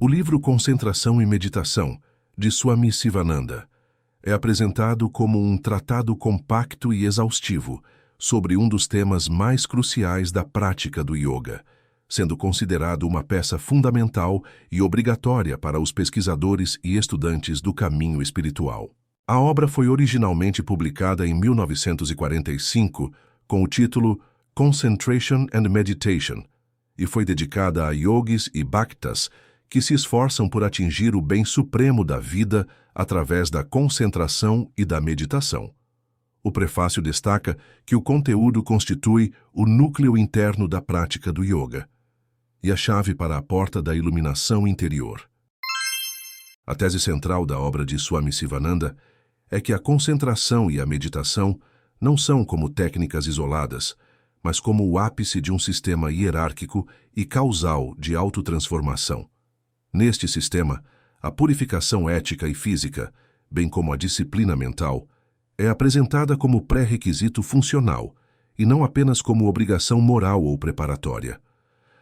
O livro Concentração e Meditação, de Swami Sivananda, é apresentado como um tratado compacto e exaustivo sobre um dos temas mais cruciais da prática do yoga, sendo considerado uma peça fundamental e obrigatória para os pesquisadores e estudantes do caminho espiritual. A obra foi originalmente publicada em 1945 com o título Concentration and Meditation e foi dedicada a yogis e bhaktas que se esforçam por atingir o bem supremo da vida através da concentração e da meditação. O prefácio destaca que o conteúdo constitui o núcleo interno da prática do yoga e a chave para a porta da iluminação interior. A tese central da obra de Swami Sivananda é que a concentração e a meditação não são como técnicas isoladas, mas como o ápice de um sistema hierárquico e causal de autotransformação. Neste sistema, a purificação ética e física, bem como a disciplina mental, é apresentada como pré-requisito funcional e não apenas como obrigação moral ou preparatória.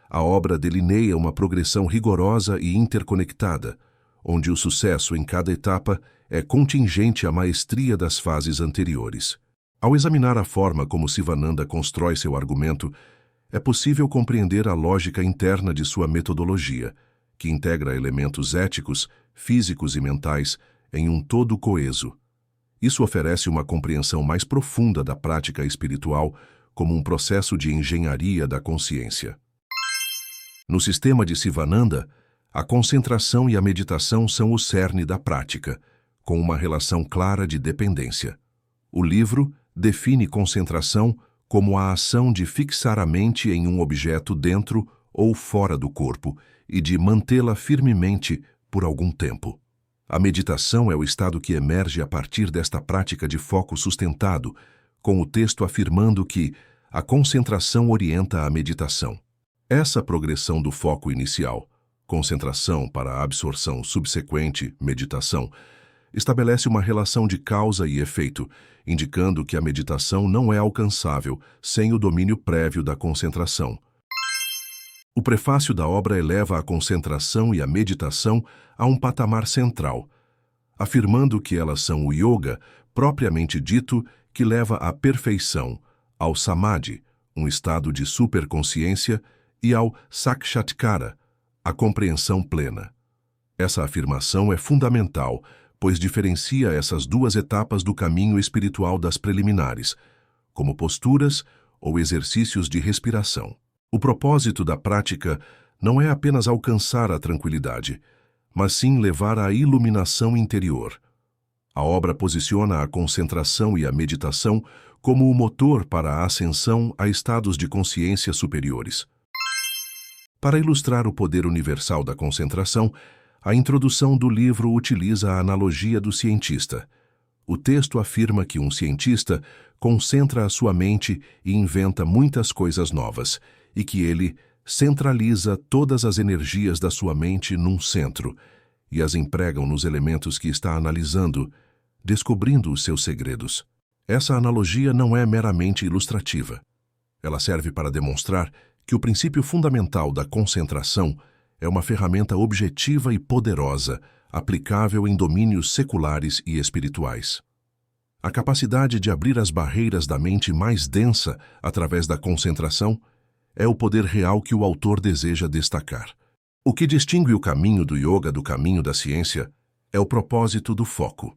A obra delineia uma progressão rigorosa e interconectada, onde o sucesso em cada etapa é contingente à maestria das fases anteriores. Ao examinar a forma como Sivananda constrói seu argumento, é possível compreender a lógica interna de sua metodologia, que integra elementos éticos, físicos e mentais em um todo coeso. Isso oferece uma compreensão mais profunda da prática espiritual como um processo de engenharia da consciência. No sistema de Sivananda, a concentração e a meditação são o cerne da prática, com uma relação clara de dependência. O livro define concentração como a ação de fixar a mente em um objeto dentro ou fora do corpo e de mantê-la firmemente por algum tempo. A meditação é o estado que emerge a partir desta prática de foco sustentado, com o texto afirmando que a concentração orienta a meditação. Essa progressão do foco inicial, concentração para a absorção subsequente, meditação, estabelece uma relação de causa e efeito, indicando que a meditação não é alcançável sem o domínio prévio da concentração. O prefácio da obra eleva a concentração e a meditação a um patamar central, afirmando que elas são o yoga, propriamente dito, que leva à perfeição, ao samadhi, um estado de superconsciência, e ao sakshatkara, a compreensão plena. Essa afirmação é fundamental, pois diferencia essas duas etapas do caminho espiritual das preliminares, como posturas ou exercícios de respiração. O propósito da prática não é apenas alcançar a tranquilidade, mas sim levar à iluminação interior. A obra posiciona a concentração e a meditação como o motor para a ascensão a estados de consciência superiores. Para ilustrar o poder universal da concentração, a introdução do livro utiliza a analogia do cientista. O texto afirma que um cientista concentra a sua mente e inventa muitas coisas novas, e que ele centraliza todas as energias da sua mente num centro e as empregam nos elementos que está analisando, descobrindo os seus segredos. Essa analogia não é meramente ilustrativa. Ela serve para demonstrar que o princípio fundamental da concentração é uma ferramenta objetiva e poderosa, aplicável em domínios seculares e espirituais. A capacidade de abrir as barreiras da mente mais densa através da concentração é o poder real que o autor deseja destacar. O que distingue o caminho do yoga do caminho da ciência é o propósito do foco.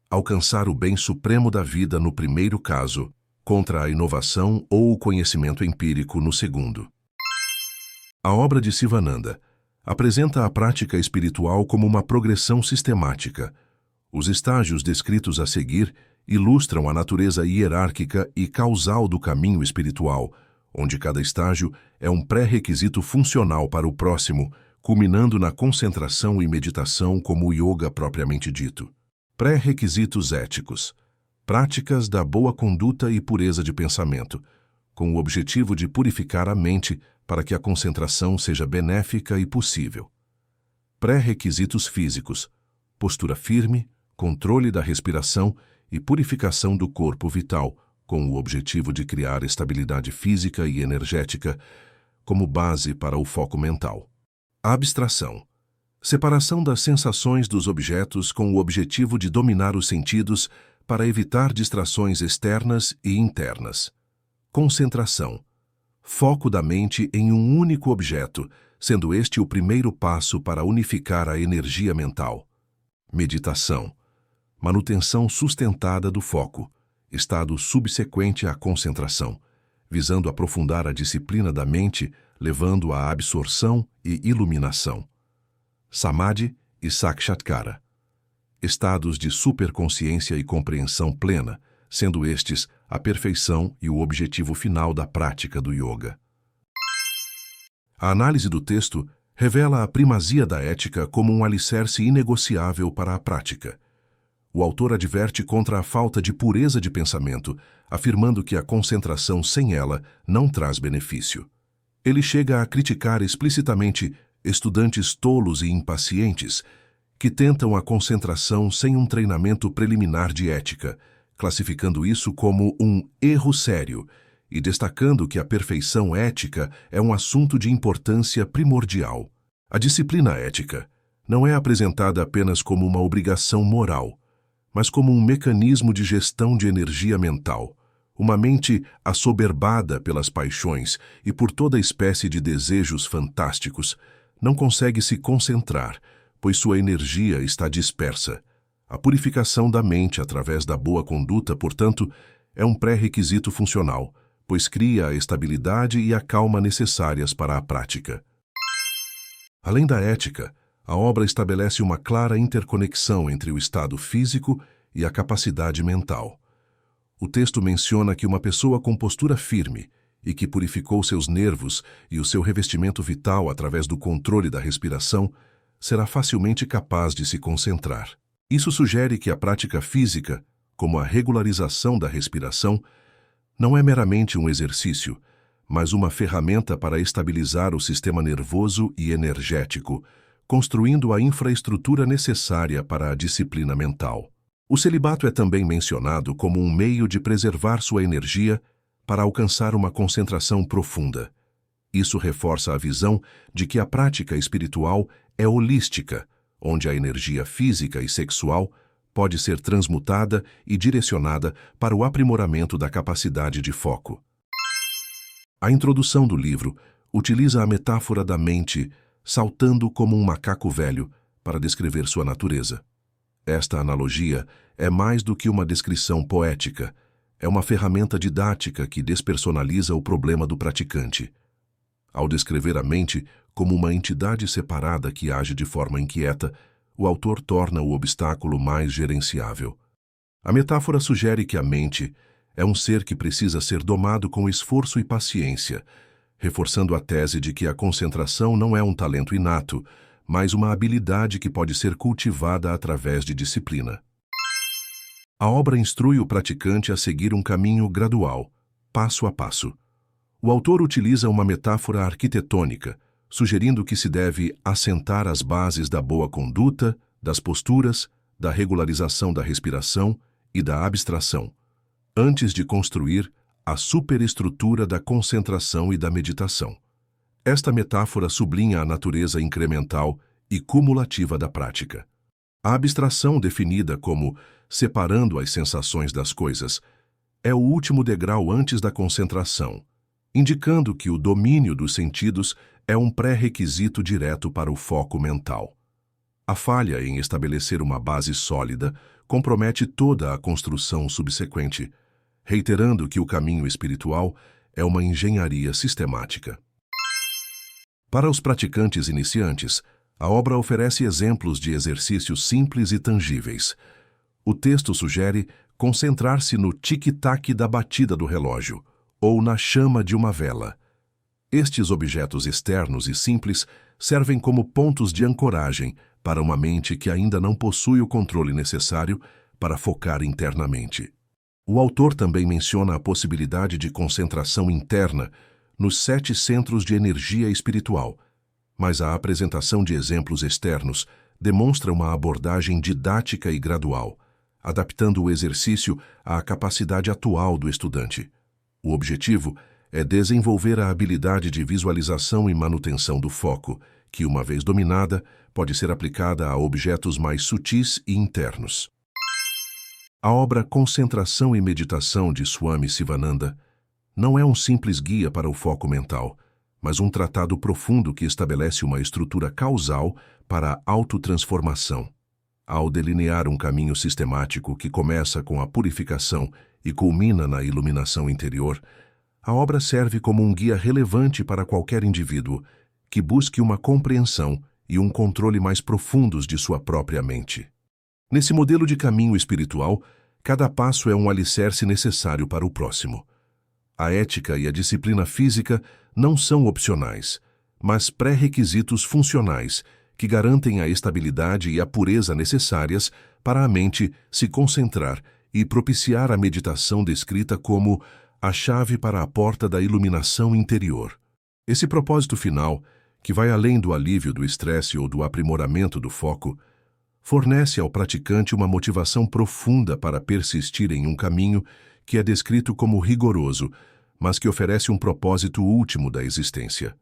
Alcançar o bem supremo da vida no primeiro caso, contra a inovação ou o conhecimento empírico no segundo. A obra de Sivananda apresenta a prática espiritual como uma progressão sistemática. Os estágios descritos a seguir ilustram a natureza hierárquica e causal do caminho espiritual, onde cada estágio é um pré-requisito funcional para o próximo, culminando na concentração e meditação como o yoga propriamente dito. Pré-requisitos éticos. Práticas da boa conduta e pureza de pensamento, com o objetivo de purificar a mente para que a concentração seja benéfica e possível. Pré-requisitos físicos. Postura firme, controle da respiração e purificação do corpo vital, com o objetivo de criar estabilidade física e energética como base para o foco mental. Abstração. Separação das sensações dos objetos com o objetivo de dominar os sentidos para evitar distrações externas e internas. Concentração. Foco da mente em um único objeto, sendo este o primeiro passo para unificar a energia mental. Meditação. Manutenção sustentada do foco, estado subsequente à concentração, visando aprofundar a disciplina da mente, levando à absorção e iluminação. Samadhi e Sakshatkara. Estados de superconsciência e compreensão plena, sendo estes a perfeição e o objetivo final da prática do yoga. A análise do texto revela a primazia da ética como um alicerce inegociável para a prática. O autor adverte contra a falta de pureza de pensamento, afirmando que a concentração sem ela não traz benefício. Ele chega a criticar explicitamente estudantes tolos e impacientes que tentam a concentração sem um treinamento preliminar de ética, classificando isso como um erro sério e destacando que a perfeição ética é um assunto de importância primordial. A disciplina ética não é apresentada apenas como uma obrigação moral, mas como um mecanismo de gestão de energia mental. Uma mente assoberbada pelas paixões e por toda espécie de desejos fantásticos não consegue se concentrar, pois sua energia está dispersa. A purificação da mente através da boa conduta, portanto, é um pré-requisito funcional, pois cria a estabilidade e a calma necessárias para a prática. Além da ética, a obra estabelece uma clara interconexão entre o estado físico e a capacidade mental. O texto menciona que uma pessoa com postura firme e que purificou seus nervos e o seu revestimento vital através do controle da respiração será facilmente capaz de se concentrar. Isso sugere que a prática física, como a regularização da respiração, não é meramente um exercício, mas uma ferramenta para estabilizar o sistema nervoso e energético, construindo a infraestrutura necessária para a disciplina mental. O celibato é também mencionado como um meio de preservar sua energia para alcançar uma concentração profunda. Isso reforça a visão de que a prática espiritual é holística, onde a energia física e sexual pode ser transmutada e direcionada para o aprimoramento da capacidade de foco. A introdução do livro utiliza a metáfora da mente saltando como um macaco velho para descrever sua natureza. Esta analogia é mais do que uma descrição poética, é uma ferramenta didática que despersonaliza o problema do praticante. Ao descrever a mente como uma entidade separada que age de forma inquieta, o autor torna o obstáculo mais gerenciável. A metáfora sugere que a mente é um ser que precisa ser domado com esforço e paciência, reforçando a tese de que a concentração não é um talento inato, mas uma habilidade que pode ser cultivada através de disciplina. A obra instrui o praticante a seguir um caminho gradual, passo a passo. O autor utiliza uma metáfora arquitetônica, sugerindo que se deve assentar as bases da boa conduta, das posturas, da regularização da respiração e da abstração, antes de construir a superestrutura da concentração e da meditação. Esta metáfora sublinha a natureza incremental e cumulativa da prática. A abstração, definida como separando as sensações das coisas, é o último degrau antes da concentração, indicando que o domínio dos sentidos é um pré-requisito direto para o foco mental. A falha em estabelecer uma base sólida compromete toda a construção subsequente, reiterando que o caminho espiritual é uma engenharia sistemática. Para os praticantes iniciantes, a obra oferece exemplos de exercícios simples e tangíveis. O texto sugere concentrar-se no tic-tac da batida do relógio ou na chama de uma vela. Estes objetos externos e simples servem como pontos de ancoragem para uma mente que ainda não possui o controle necessário para focar internamente. O autor também menciona a possibilidade de concentração interna nos 7 centros de energia espiritual, mas a apresentação de exemplos externos demonstra uma abordagem didática e gradual, adaptando o exercício à capacidade atual do estudante. O objetivo é desenvolver a habilidade de visualização e manutenção do foco, que, uma vez dominada, pode ser aplicada a objetos mais sutis e internos. A obra Concentração e Meditação de Swami Sivananda não é um simples guia para o foco mental, mas um tratado profundo que estabelece uma estrutura causal para a autotransformação. Ao delinear um caminho sistemático que começa com a purificação e culmina na iluminação interior, a obra serve como um guia relevante para qualquer indivíduo que busque uma compreensão e um controle mais profundos de sua própria mente. Nesse modelo de caminho espiritual, cada passo é um alicerce necessário para o próximo. A ética e a disciplina física não são opcionais, mas pré-requisitos funcionais que garantem a estabilidade e a pureza necessárias para a mente se concentrar e propiciar a meditação descrita como a chave para a porta da iluminação interior. Esse propósito final, que vai além do alívio do estresse ou do aprimoramento do foco, fornece ao praticante uma motivação profunda para persistir em um caminho que é descrito como rigoroso, mas que oferece um propósito último da existência.